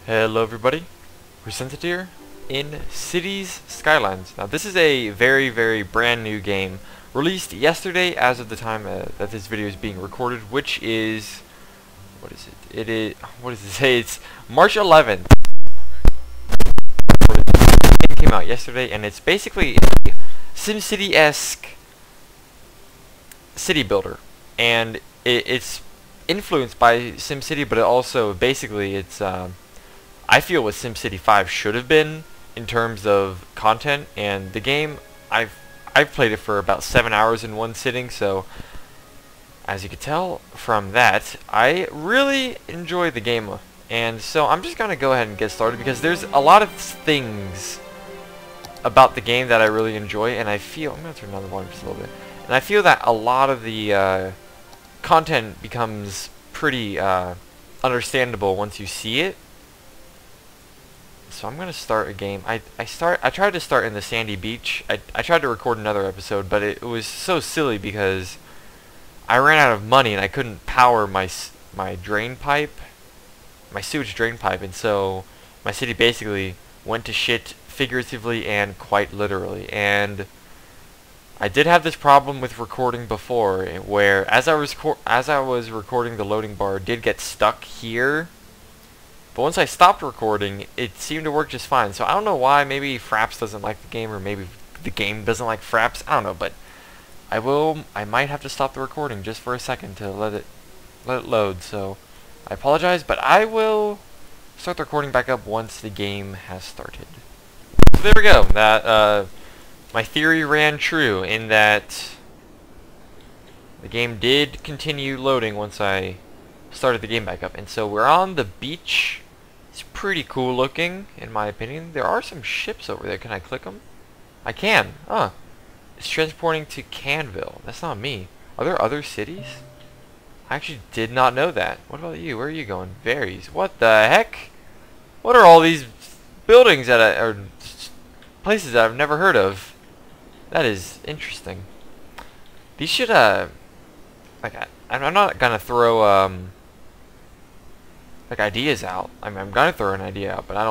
Hello everybody, Presented here in Cities Skylines. Now this is a very brand new game, released yesterday as of the time that this video is being recorded, which is, what is it? It is, what does it say? It's March 11th. It came out yesterday and it's basically a SimCity-esque city builder, and it's influenced by SimCity, but it also basically it's I feel what SimCity 5 should have been in terms of content. And the game, I've played it for about 7 hours in one sitting, so as you can tell from that, I really enjoy the game. And so I'm just gonna go ahead and get started because there's a lot of things about the game that I really enjoy, and I feel, I'm gonna turn down the volume just a little bit, and I feel that a lot of the content becomes pretty understandable once you see it. So I'm gonna start a game. I tried to start in the sandy beach. I tried to record another episode, but it was so silly because I ran out of money and I couldn't power my drain pipe, my sewage drain pipe, and so my city basically went to shit figuratively and quite literally. And I did have this problem with recording before, where as I was recording, the loading bar did get stuck here. But once I stopped recording, it seemed to work just fine. So I don't know why. Maybe Fraps doesn't like the game, or maybe the game doesn't like Fraps. I don't know, but I might have to stop the recording just for a second to let it load. So I apologize, but I will start the recording back up once the game has started. So there we go. That my theory ran true in that the game did continue loading once I started the game back up. And so we're on the beach. It's pretty cool looking, in my opinion. There are some ships over there. Can I click them? I can. It's transporting to Canville. That's not me. Are there other cities? I actually did not know that. What about you? Where are you going? Varies. What the heck? What are all these buildings that are places that I've never heard of? That is interesting. These should like I'm not gonna throw like ideas out. I mean, I'm gonna throw an idea out, but I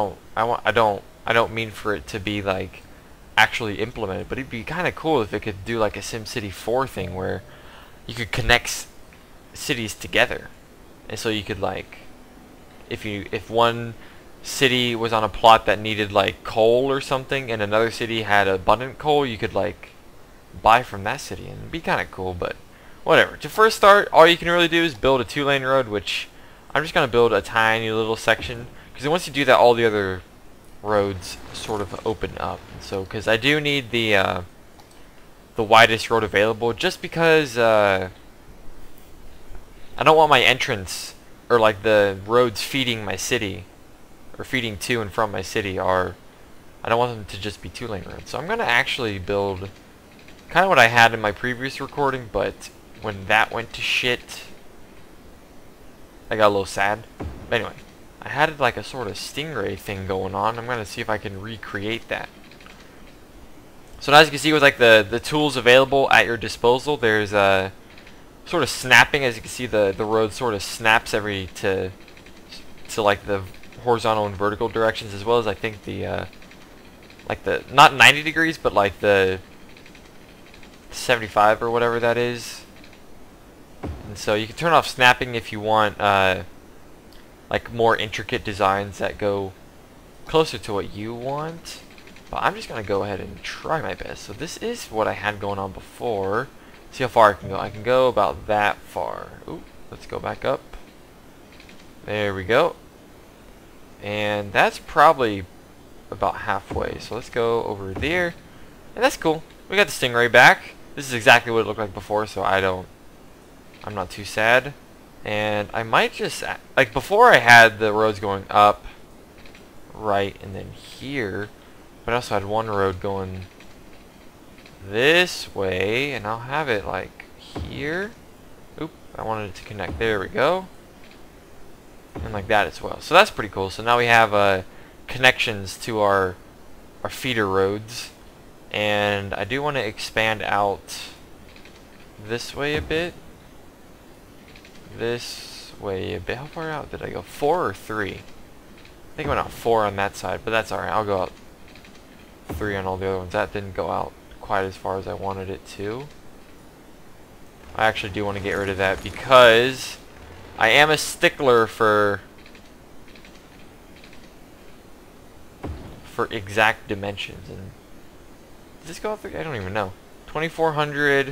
don't mean for it to be like actually implemented. But it'd be kind of cool if it could do like a SimCity 4 thing where you could connect cities together, and so you could, like, if one city was on a plot that needed like coal or something, and another city had abundant coal, you could like buy from that city, and it'd be kind of cool. But whatever. To first start, all you can really do is build a 2-lane road, which I'm just going to build a tiny little section, because once you do that, all the other roads sort of open up. So, because I do need the widest road available, just because I don't want my entrance, or like the roads feeding my city, or feeding to and from my city, I don't want them to just be 2-lane roads. So I'm going to actually build kind of what I had in my previous recording, but when that went to shit, I got a little sad. But anyway, I had like a sort of stingray thing going on. I'm gonna see if I can recreate that. So now, as you can see, with like the tools available at your disposal, there's a sort of snapping. As you can see, the road sort of snaps to like the horizontal and vertical directions, as well as I think the like the, not 90 degrees, but like the 75 or whatever that is. And so you can turn off snapping if you want like more intricate designs that go closer to what you want. But I'm just gonna go ahead and try my best. So this is what I had going on before. See how far I can go. I can go about that far. Ooh, let's go back up. There we go. And that's probably about halfway. So let's go over there. And that's cool. We got the stingray back. This is exactly what it looked like before, so I'm not too sad. And I might just, like before, I had the roads going up, right, and then here, but I also had one road going this way, and I'll have it like here. Oop, I wanted it to connect. There we go. And like that as well. So that's pretty cool. So now we have connections to our feeder roads, and I do want to expand out this way a bit. This way a bit. How far out did I go? 4 or 3? I think I went out 4 on that side, but that's alright. I'll go out 3 on all the other ones. That didn't go out quite as far as I wanted it to. I actually do want to get rid of that because I am a stickler for exact dimensions. And does this go out 3? I don't even know. 2400,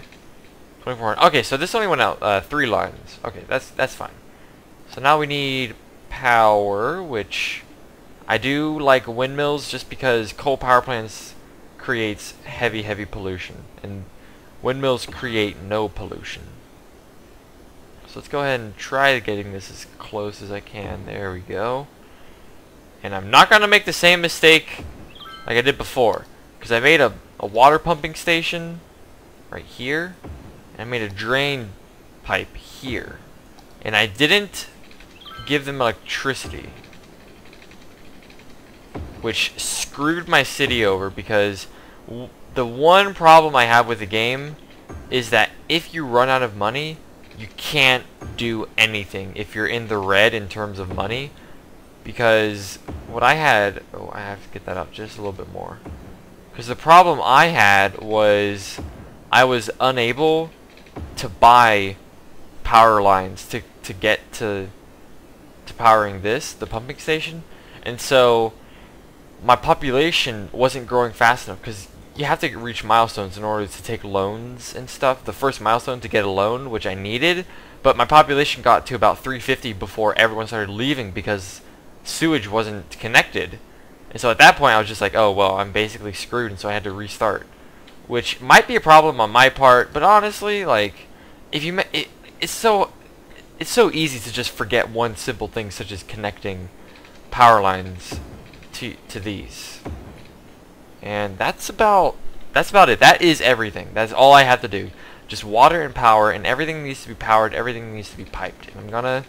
2400. Okay, so this only went out 3 lines. Okay, that's fine. So now we need power, which I do like windmills just because coal power plants creates heavy pollution, and windmills create no pollution. So let's go ahead and try getting this as close as I can. There we go. And I'm not going to make the same mistake like I did before, because I made a water pumping station right here, and I made a drain pipe here, and I didn't give them electricity, which screwed my city over, because the one problem I have with the game is that if you run out of money, you can't do anything if you're in the red in terms of money. Because what I had, oh, I have to get that up just a little bit more, because the problem I had was I was unable to buy power lines to get to powering the pumping station, and so my population wasn't growing fast enough, because you have to reach milestones in order to take loans and stuff. The first milestone to get a loan, which I needed, but my population got to about 350 before everyone started leaving because sewage wasn't connected. And so at that point I was just like, oh well, I'm basically screwed, and so I had to restart, which might be a problem on my part, but honestly, like, if you it's so easy to just forget one simple thing such as connecting power lines to these. And that's about it. That is everything. That's all I have to do. Just water and power, and everything needs to be powered, everything needs to be piped. And I'm gonna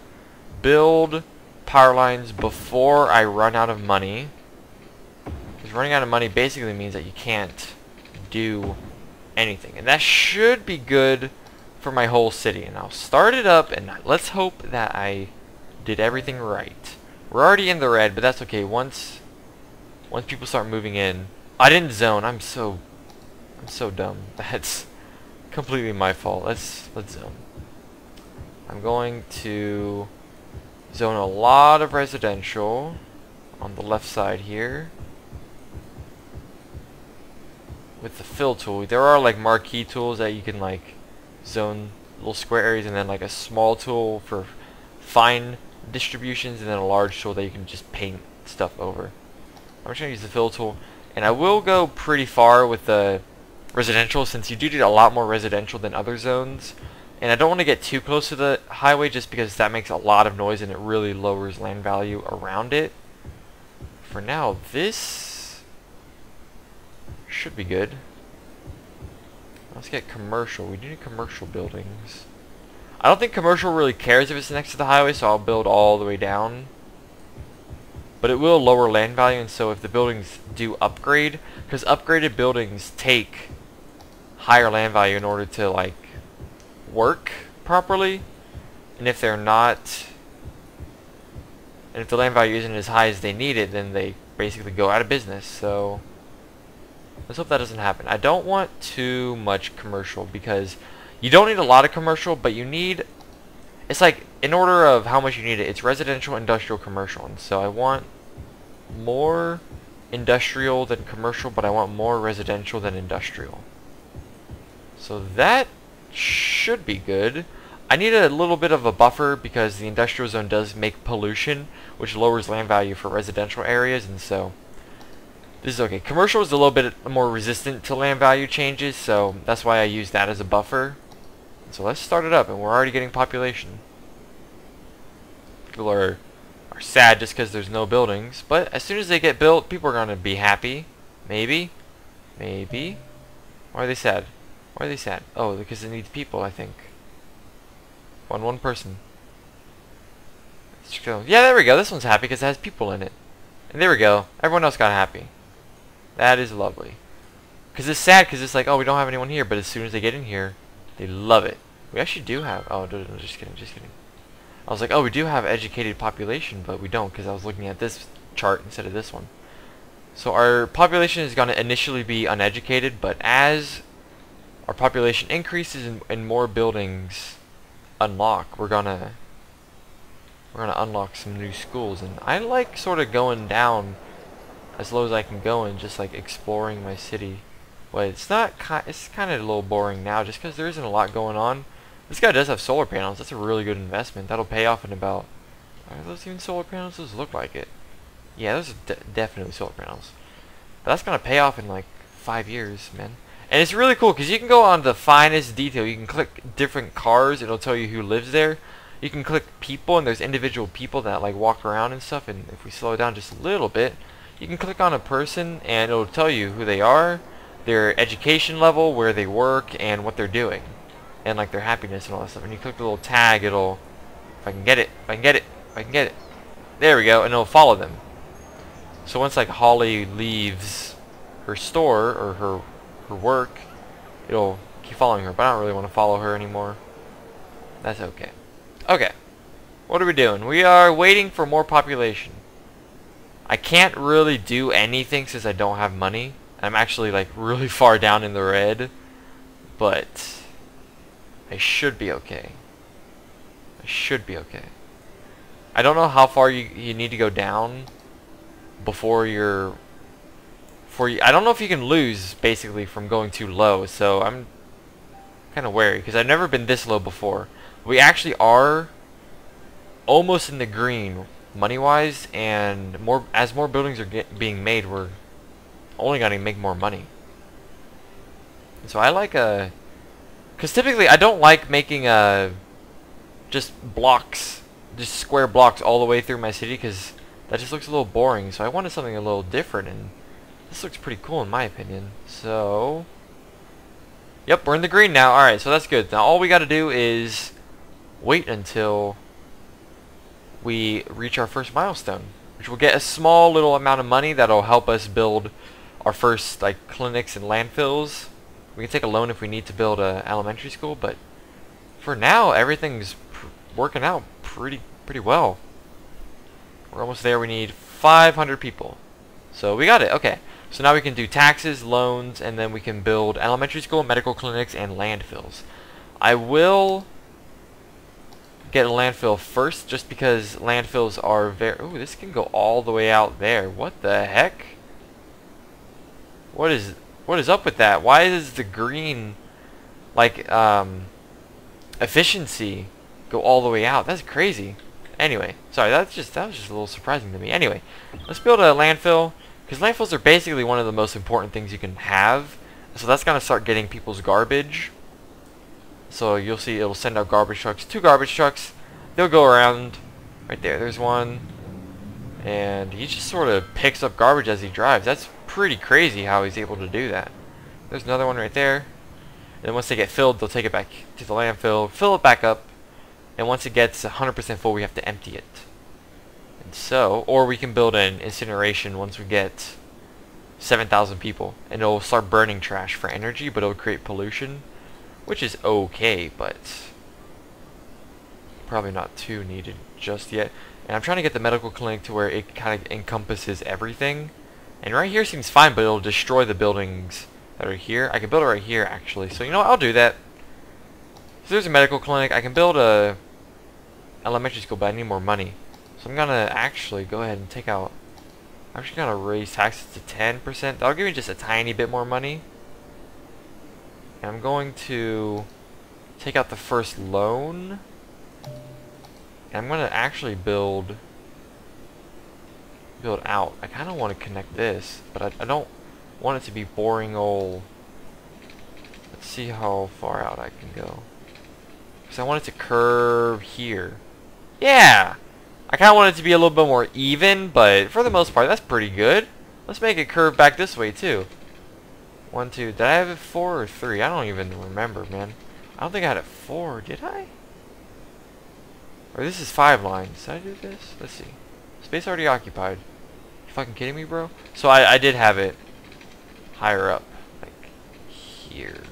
build power lines before I run out of money, because running out of money basically means that you can't do anything. And that should be good for my whole city. And I'll start it up, and let's hope that I did everything right. We're already in the red, but that's okay. Once people start moving in, I didn't zone. I'm so dumb. That's completely my fault. Let's zone. I'm going to zone a lot of residential on the left side here with the fill tool. There are like marquee tools that you can like zone little square areas, and then like a small tool for fine distributions, and then a large tool that you can just paint stuff over. I'm just going to use the fill tool, and I will go pretty far with the residential, since you do need a lot more residential than other zones. And I don't want to get too close to the highway just because that makes a lot of noise and it really lowers land value around it. For now, this should be good. Let's get commercial. We need commercial buildings. I don't think commercial really cares if it's next to the highway, so I'll build all the way down. But it will lower land value, and so if the buildings do upgrade, because upgraded buildings take higher land value in order to like work properly, and if they're not, and if the land value isn't as high as they need it, then they basically go out of business. So let's hope that doesn't happen. I don't want too much commercial, because you don't need a lot of commercial, but you need, it's like in order of how much you need it, it's residential, industrial, commercial. And so I want more industrial than commercial, but I want more residential than industrial. So that should be good. I need a little bit of a buffer because the industrial zone does make pollution, which lowers land value for residential areas, and so this is okay. Commercial is a little bit more resistant to land value changes, so that's why I use that as a buffer. So let's start it up, and we're already getting population. People are sad just because there's no buildings, but as soon as they get built, people are going to be happy. Maybe. Why are they sad? Why are they sad? Oh, because it needs people, I think. One person. Let's go. Yeah, there we go. This one's happy because it has people in it. And there we go. Everyone else got happy. That is lovely. Because it's sad because it's like, oh, we don't have anyone here, but as soon as they get in here, they love it. We actually do have, oh, no, just kidding. I was like, oh, we do have educated population, but we don't, because I was looking at this chart instead of this one. So our population is going to initially be uneducated, but as our population increases and more buildings unlock, we're gonna unlock some new schools. And I like sort of going down as low as I can go and just like exploring my city. But it's not it's kind of a little boring now just because there isn't a lot going on. This guy does have solar panels. That's a really good investment. That'll pay off in about, are those even solar panels? Those look like it. Yeah, those are definitely solar panels. But that's gonna pay off in like 5 years, man. And it's really cool because you can go on the finest detail. You can click different cars. It'll tell you who lives there. You can click people, and there's individual people that like walk around and stuff. And if we slow it down just a little bit, you can click on a person, and it'll tell you who they are, their education level, where they work, and what they're doing, and like their happiness and all that stuff. And you click the little tag, it'll, if I can get it, if I can get it, if I can get it. There we go, and it'll follow them. So once like Holly leaves her store or her work, it'll keep following her. But I don't really want to follow her anymore. That's okay. Okay, what are we doing? We are waiting for more population. I can't really do anything since I don't have money. I'm actually like really far down in the red, but I should be okay. I should be okay. I don't know how far you need to go down before you're I don't know if you can lose basically from going too low, so I'm kind of wary because I've never been this low before. We actually are almost in the green money-wise, and as more buildings are being made, we're only going to make more money. So I like because typically I don't like making just blocks, just square blocks all the way through my city because that just looks a little boring. So I wanted something a little different, and this looks pretty cool in my opinion. So, yep, we're in the green now. Alright, so that's good. Now all we got to do is wait until we reach our first milestone, which will get a small little amount of money that'll help us build our first like clinics and landfills. We can take a loan if we need to build a elementary school, but for now everything's working out pretty well. We're almost there. We need 500 people, so we got it. Okay, so now we can do taxes, loans, and then we can build elementary school, medical clinics, and landfills. I will get a landfill first just because landfills are very... Ooh, this can go all the way out there. What the heck? What is up with that? Why is the green like efficiency go all the way out? That's crazy. Anyway, sorry, that was just a little surprising to me. Anyway, let's build a landfill because landfills are basically one of the most important things you can have. So that's gonna start getting people's garbage. So you'll see it'll send out garbage trucks, 2 garbage trucks. They'll go around. Right there, there's one. And he just sort of picks up garbage as he drives. That's pretty crazy how he's able to do that. There's another one right there. And then once they get filled, they'll take it back to the landfill, fill it back up. And once it gets 100% full, we have to empty it. And so, or we can build an incineration once we get 7,000 people. And it'll start burning trash for energy, but it'll create pollution, which is okay, but probably not too needed just yet. And I'm trying to get the medical clinic to where it kind of encompasses everything. And right here seems fine, but it'll destroy the buildings that are here. I can build it right here, actually. So, you know what? I'll do that. So there's a medical clinic. I can build a elementary school, but I need more money. So I'm going to actually go ahead and take out... I'm actually going to raise taxes to 10%. That'll give me just a tiny bit more money. And I'm going to take out the first loan. And I'm going to actually build out. I kind of want to connect this, but I don't want it to be boring old. Let's see how far out I can go. Because I want it to curve here. Yeah! I kind of want it to be a little bit more even, but for the most part, that's pretty good. Let's make it curve back this way, too. 1, 2. Did I have it 4 or 3? I don't even remember, man. I don't think I had it 4. Did I? Or this is 5 lines. Did I do this? Let's see. Space already occupied. You fucking kidding me, bro? So I did have it higher up. Like here.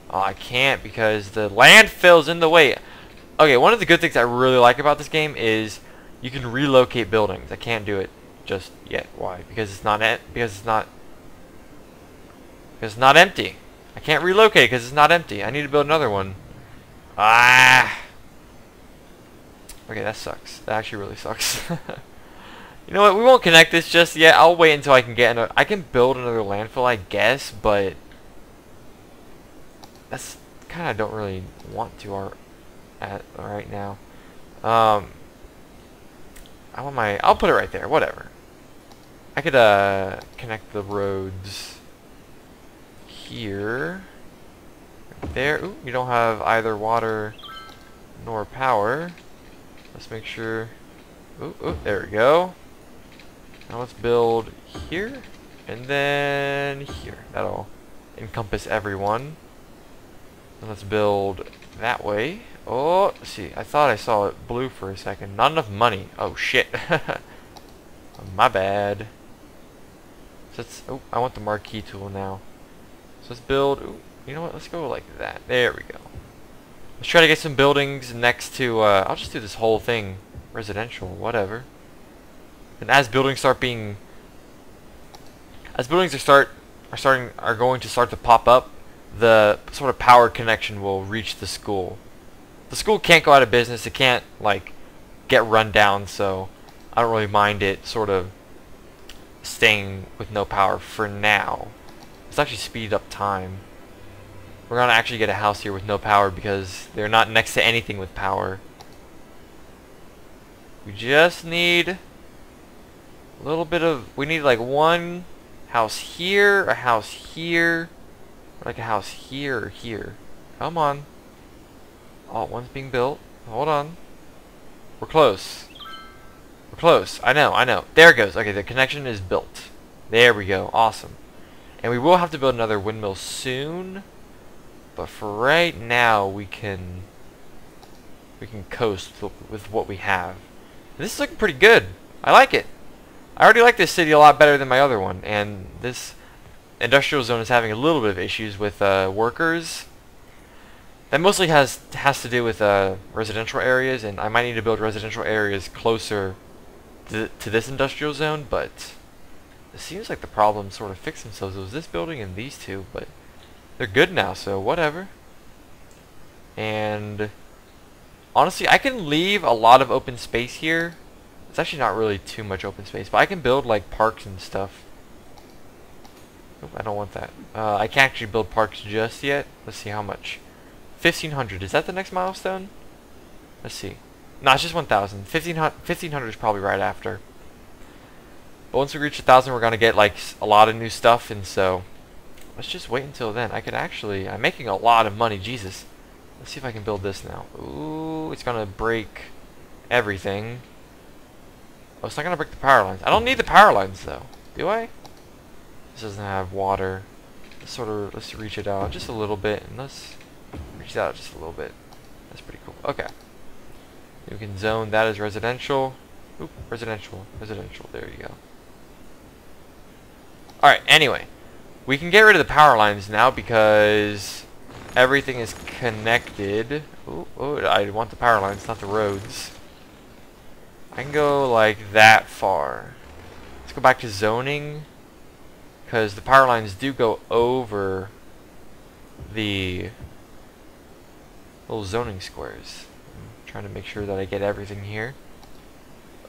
Oh, I can't because the landfill's in the way. Okay, one of the good things I really like about this game is you can relocate buildings. I can't do it just yet. Why? Because it's not because it's not empty. I can't relocate because it's not empty. I need to build another one. Ah. Okay, that sucks. That actually really sucks. You know what? We won't connect this just yet. I'll wait until I can get another. I can build another landfill, I guess, but that's kind of don't really want to right now. I want my. I'll put it right there. Whatever. I could connect the roads here, right there. Ooh, you don't have either water nor power. Let's make sure. Ooh, there we go. Now let's build here and then here. That'll encompass everyone. And let's build that way. Oh, let's see. I thought I saw it blue for a second. Not enough money. Oh shit. My bad. So let's, oh, I want the marquee tool now. So let's build. Ooh, you know what? Let's go like that. There we go. Let's try to get some buildings next to. I'll just do this whole thing residential, whatever. And as buildings are going to start to pop up, the sort of power connection will reach the school. The school can't go out of business. It can't like get run down, so I don't really mind it sort of staying with no power for now. Let's actually speed up time. We're gonna actually get a house here with no power because they're not next to anything with power. We just need a little bit of. We need like one house here, a house here, like a house here or here. Come on. Oh, one's being built. Hold on. We're close. We're close. I know. There it goes. Okay, the connection is built. There we go. Awesome. And we will have to build another windmill soon. But for right now, we can coast with what we have. This is looking pretty good. I like it. I already like this city a lot better than my other one. And this industrial zone is having a little bit of issues with workers. That mostly has to do with residential areas, and I might need to build residential areas closer to this industrial zone, but it seems like the problem sort of fixed themselves. It was this building and these two, but they're good now, so whatever. And honestly, I can leave a lot of open space here. It's actually not really too much open space, but I can build like parks and stuff. Oop, I don't want that. I can't actually build parks just yet. Let's see how much. 1,500. Is that the next milestone? Let's see. No, it's just 1,000. 1,500 is probably right after. But once we reach 1,000, we're gonna get like a lot of new stuff, and so let's just wait until then. I could actually. I'm making a lot of money. Jesus. Let's see if I can build this now. Ooh, it's gonna break everything. Oh, it's not gonna break the power lines. I don't need the power lines though, do I? This doesn't have water. Let's reach it out just a little bit, and let's reach it out just a little bit. That's pretty cool. Okay. You can zone that as residential. Oop, residential. There you go. Alright, anyway. We can get rid of the power lines now because everything is connected. Ooh, I want the power lines, not the roads. I can go like that far. Let's go back to zoning, because the power lines do go over the little zoning squares. I'm trying to make sure that I get everything here.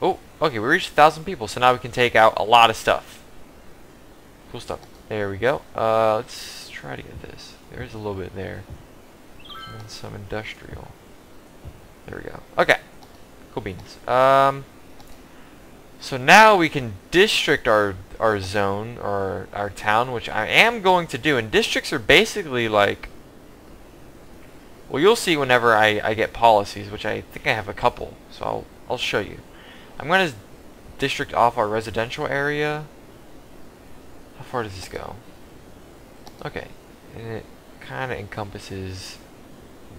Oh, okay, we reached 1,000 people, so now we can take out a lot of stuff. Cool stuff. There we go. Let's try to get this. There's a little bit there. And some industrial. There we go. Okay. Cool beans. So now we can district our zone, or our town, which I am going to do. And districts are basically like, well, you'll see whenever I get policies, which I think I have a couple. So I'll show you. I'm going to district off our residential area. How far does this go? Okay. And it kind of encompasses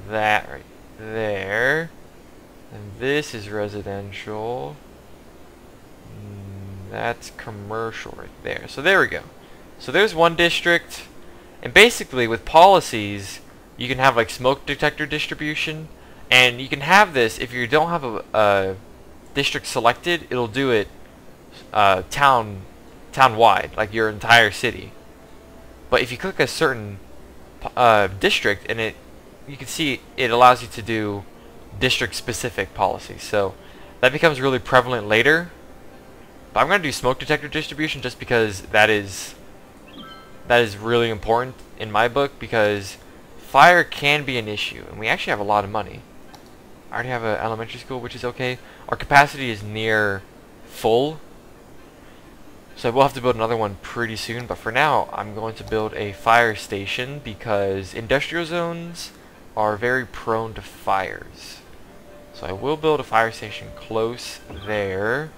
that right there. And this is residential. That's commercial right there. So there we go. So there's one district. And basically with policies, you can have like smoke detector distribution. And you can have this if you don't have a district selected, it'll do it town-wide, like your entire city. But if you click a certain district, and you can see it allows you to do district-specific policies. So that becomes really prevalent later. But I'm going to do smoke detector distribution just because that is really important in my book, because fire can be an issue, and we actually have a lot of money. I already have an elementary school, which is okay. Our capacity is near full, so we'll have to build another one pretty soon. But for now, I'm going to build a fire station because industrial zones are very prone to fires. So I will build a fire station close there,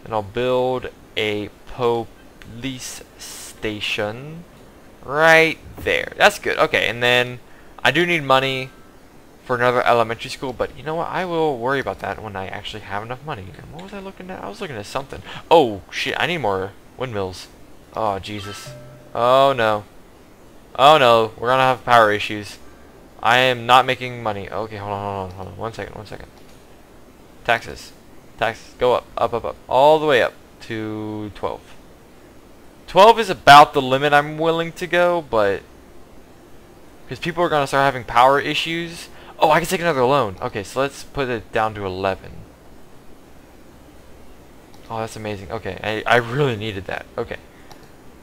and I'll build a police station right there. That's good. Okay, and then I do need money for another elementary school, but you know what? I will worry about that when I actually have enough money. And what was I looking at? I was looking at something. Oh, shit. I need more windmills. Oh, Jesus. Oh, no. Oh, no. We're going to have power issues. I am not making money. Okay, hold on. 1 second. Taxes. Taxes. Go up. Up. All the way up to 12. 12 is about the limit I'm willing to go, but because people are going to start having power issues. Oh, I can take another loan. Okay, so let's put it down to 11. Oh, that's amazing. Okay, I really needed that. Okay.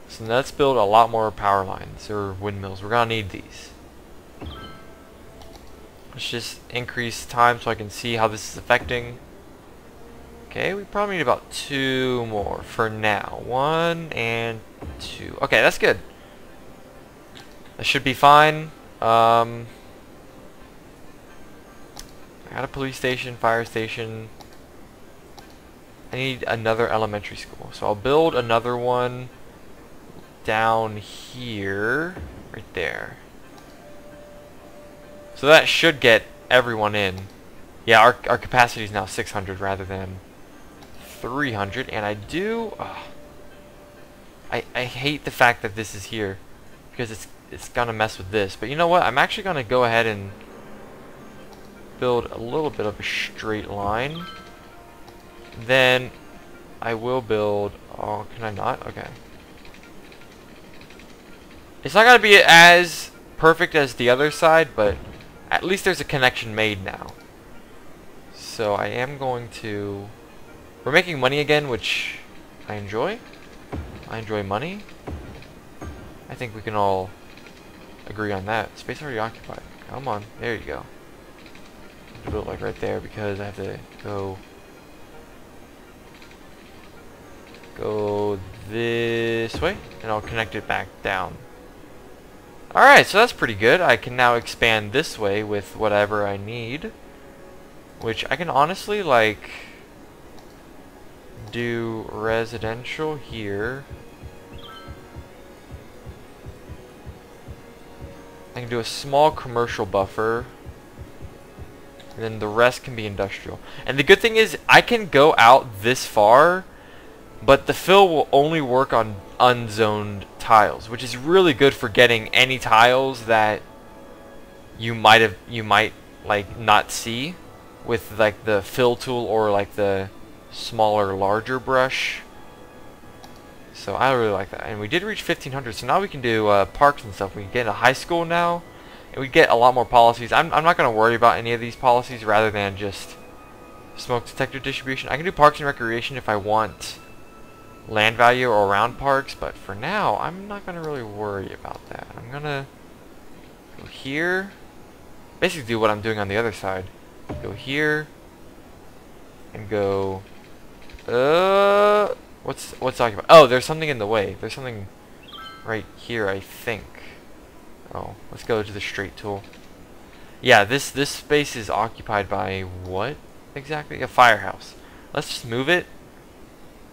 So let's build a lot more power lines or windmills. We're going to need these. Let's just increase time so I can see how this is affecting. Okay, we probably need about 2 more for now. 1 and 2. Okay, that's good. That should be fine. I got a police station, fire station. I need another elementary school. So I'll build another one down here. Right there. So that should get everyone in. Yeah, our capacity is now 600 rather than 300. And I do... I hate the fact that this is here, because it's gonna mess with this. But you know what? I'm actually gonna go ahead and build a little bit of a straight line. Then I will build... Oh, can I not? Okay. It's not gonna be as perfect as the other side, but at least there's a connection made now. So I am going to... We're making money again, which I enjoy. I enjoy money. I think we can all agree on that. Space already occupied. Come on. There you go. Do it like right there because I have to go this way, and I'll connect it back down. Alright, so that's pretty good. I can now expand this way with whatever I need, which I can honestly like do residential here. I can do a small commercial buffer, and then the rest can be industrial. And the good thing is I can go out this far, but the fill will only work on unzoned tiles, which is really good for getting any tiles that you might like not see with like the fill tool or like the smaller, larger brush. So I really like that. And we did reach 1500, so now we can do parks and stuff. We can get a high school now, and we get a lot more policies. I'm not going to worry about any of these policies rather than just smoke detector distribution. I can do parks and recreation if I want land value or around parks, but for now I'm not going to really worry about that. I'm going to go here, basically do what I'm doing on the other side. Go here and go what's talking about? Oh, there's something in the way. There's something right here, I think. Oh, let's go to the straight tool. Yeah, this space is occupied by what exactly? A firehouse. Let's just move it,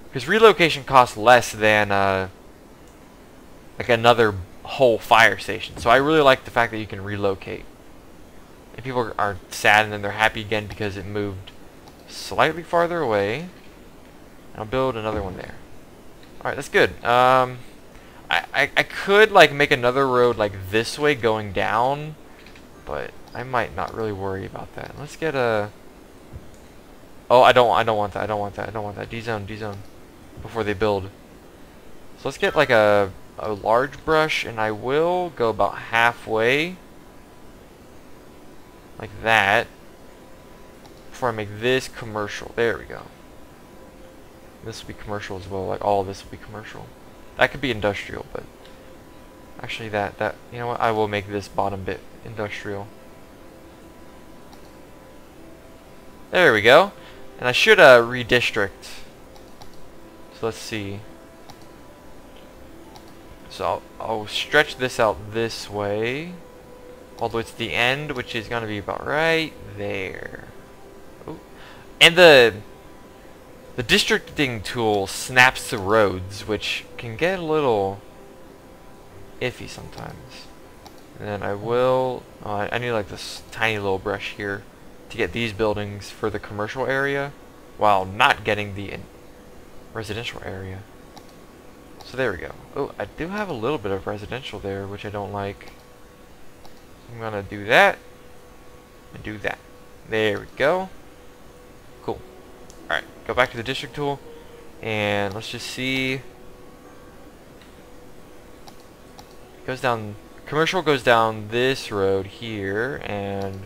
because relocation costs less than like another whole fire station. So I really like the fact that you can relocate. And people are sad and then they're happy again because it moved slightly farther away. I'll build another one there. Alright, that's good. I could like make another road like this way going down, but I might not really worry about that. Let's get a... Oh, I don't want that. D-zone. before they build. So let's get like a large brush, and I will go about halfway like that before I make this commercial. There we go. This will be commercial as well. Like all of this will be commercial. That could be industrial, but actually that you know what? I will make this bottom bit industrial. There we go. And I should redistrict. So let's see. So I'll stretch this out this way, all the way to the end, which is going to be about right there. Ooh. And the districting tool snaps the roads, which can get a little iffy sometimes. And then I will, I need like this tiny little brush here to get these buildings for the commercial area while not getting the residential area. So there we go. Oh, I do have a little bit of residential there, which I don't like. I'm gonna do that and do that. There we go. Cool. Alright, go back to the district tool and let's just see. It goes down, commercial goes down this road here and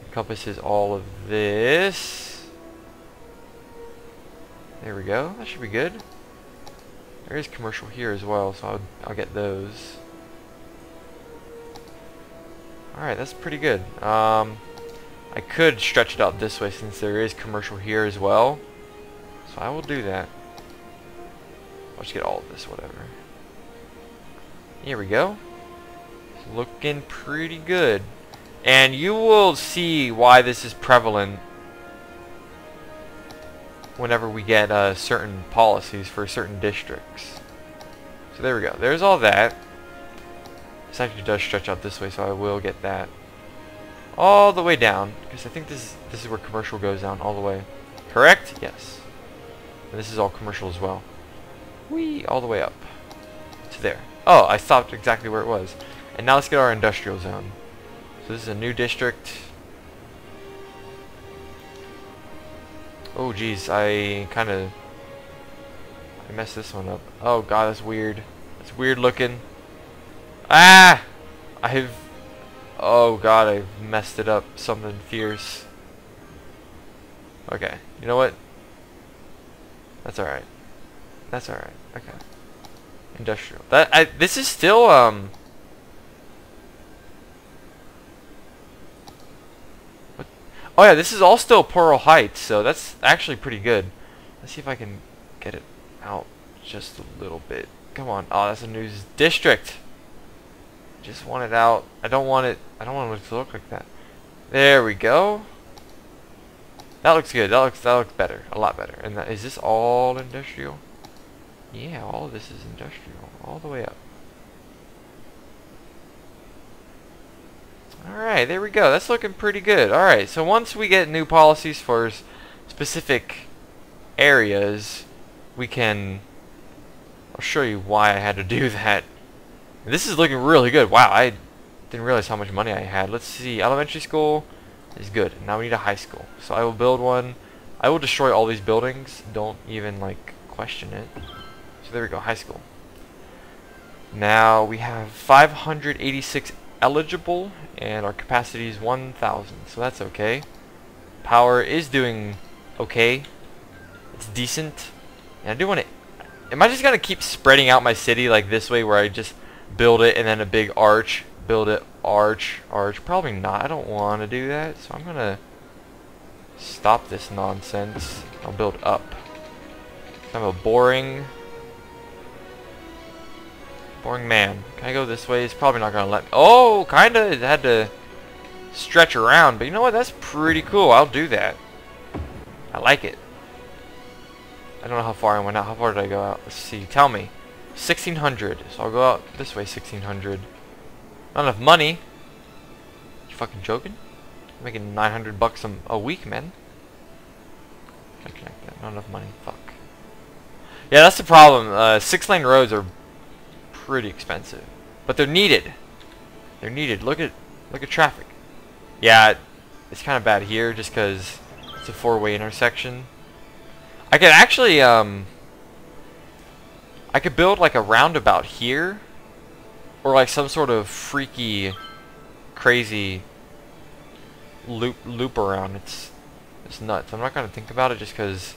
encompasses all of this. There we go. That should be good. There is commercial here as well, so I'll get those. Alright, that's pretty good. I could stretch it out this way since there is commercial here as well. So I will do that. I'll just get all of this, whatever. Here we go. It's looking pretty good. And you will see why this is prevalent whenever we get certain policies for certain districts. So there we go. There's all that. This actually does stretch out this way, so I will get that all the way down, because I think this is where commercial goes down all the way. Correct? Yes. And this is all commercial as well. Whee! All the way up to there. Oh, I stopped exactly where it was. And now let's get our industrial zone. So this is a new district. Oh geez, I messed this one up. Oh god, that's weird. That's weird looking. Ah! Oh god, I've messed it up. Something fierce. Okay, you know what? That's alright. That's alright. Okay. Industrial. This is still what? Oh yeah, this is all still Pearl Heights, so that's actually pretty good. Let's see if I can get it out just a little bit. Come on. Oh, that's a new district. Just want it out. I don't want it to look like that. There we go. That looks good. That looks better. A lot better. And is this all industrial? Yeah, all of this is industrial. All the way up. Alright, there we go. That's looking pretty good. Alright, so once we get new policies for specific areas, we can... I'll show you why I had to do that. This is looking really good. Wow, I didn't realize how much money I had. Let's see. Elementary school is good. Now we need a high school. So I will build one. I will destroy all these buildings. Don't even, like, question it. So there we go. High school. Now we have 586 eligible, and our capacity is 1,000. So that's okay. Power is doing okay. It's decent. And I do want to... Am I just going to keep spreading out my city like this way, where I just build it and then a big arch, build it, arch, arch? Probably not. I don't want to do that, so I'm going to stop this nonsense. I'll build up. I'm a boring man. Can I go this way? It's probably not going to let me. Oh, kind of. It had to stretch around, but you know what? That's pretty cool. I'll do that. I like it. I don't know how far I went out. How far did I go out? Let's see. Tell me. 1,600. So I'll go out this way 1,600. Not enough money. You fucking joking? I'm making 900 bucks a week, man. Can't connect that. Not enough money. Fuck. Yeah, that's the problem. 6-lane roads are pretty expensive, but they're needed. They're needed. Look at traffic. Yeah, it's kind of bad here just because it's a 4-way intersection. I could actually, I could build like a roundabout here, or like some sort of freaky, crazy loop around. It's nuts. I'm not gonna think about it just because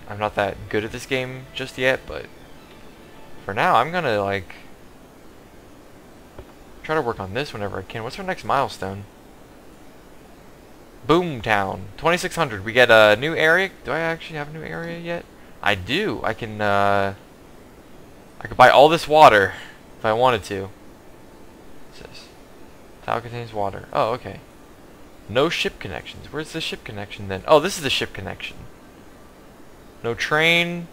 I'm not that good at this game just yet, but for now I'm gonna like try to work on this whenever I can. What's our next milestone? Boomtown, 2600. We get a new area. Do I actually have a new area yet? I do. I can buy all this water if I wanted to. What's this? Tile contains water. Oh, okay. No ship connections. Where's the ship connection then? Oh, this is the ship connection. No train,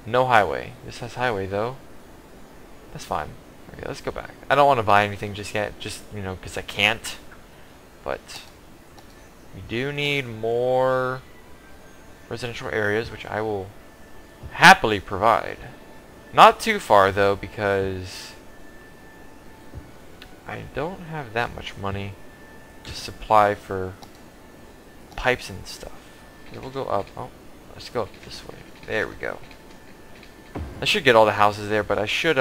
no highway. This has highway though. That's fine. Okay, let's go back. I don't want to buy anything just yet, just, you know, because I can't. But we do need more residential areas, which I will happily provide. Not too far though, because I don't have that much money to supply for pipes and stuff. Okay, we'll go up. Oh, let's go up this way. There we go. I should get all the houses there, but I should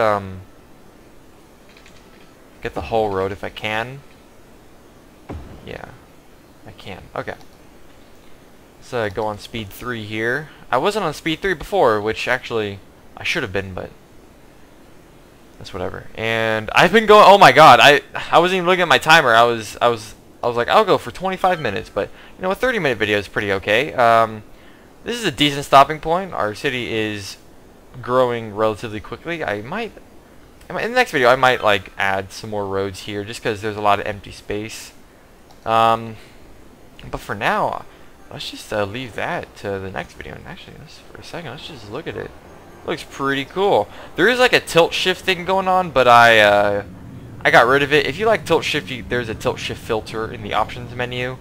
get the whole road if I can. Yeah, I can. Okay. Let's go on speed 3 here. I wasn't on speed 3 before, which actually I should have been, but that's whatever. And I've been going. Oh my God! I wasn't even looking at my timer. I was like, I'll go for 25 minutes, but you know, a 30-minute video is pretty okay. This is a decent stopping point. Our city is growing relatively quickly. In the next video, I might like add some more roads here, just because there's a lot of empty space. But for now, let's just leave that to the next video. And actually, for a second, let's just look at it. Looks pretty cool. There is like a tilt shift thing going on, but I got rid of it. If you like tilt shift, there's a tilt shift filter in the options menu.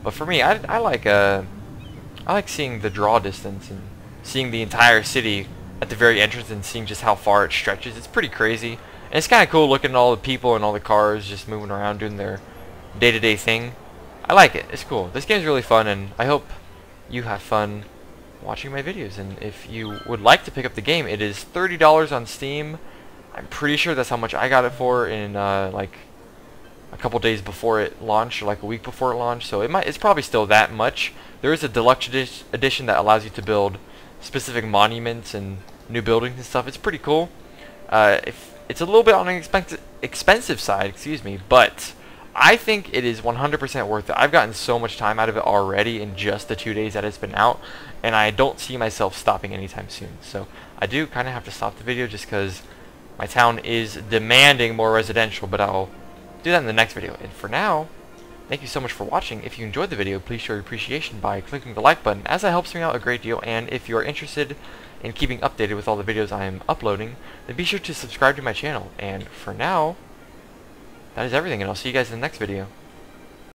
But for me, I like seeing the draw distance and seeing the entire city at the very entrance and seeing just how far it stretches. It's pretty crazy. And it's kind of cool looking at all the people and all the cars just moving around doing their day-to-day thing. I like it. It's cool. This game's really fun, and I hope you have fun watching my videos. And if you would like to pick up the game, it is $30 on Steam. I'm pretty sure that's how much I got it for in like a couple days before it launched, or like a week before it launched. So it's probably still that much. There is a deluxe edition that allows you to build specific monuments and new buildings and stuff. It's pretty cool. If it's a little bit on the expensive side, excuse me, but I think it is 100% worth it. I've gotten so much time out of it already in just the 2 days that it's been out, and I don't see myself stopping anytime soon. So I do kind of have to stop the video just because my town is demanding more residential, but I'll do that in the next video. And for now, thank you so much for watching. If you enjoyed the video, please show your appreciation by clicking the like button, as that helps me out a great deal. And if you are interested in keeping updated with all the videos I am uploading, then be sure to subscribe to my channel. And for now, that is everything, and I'll see you guys in the next video.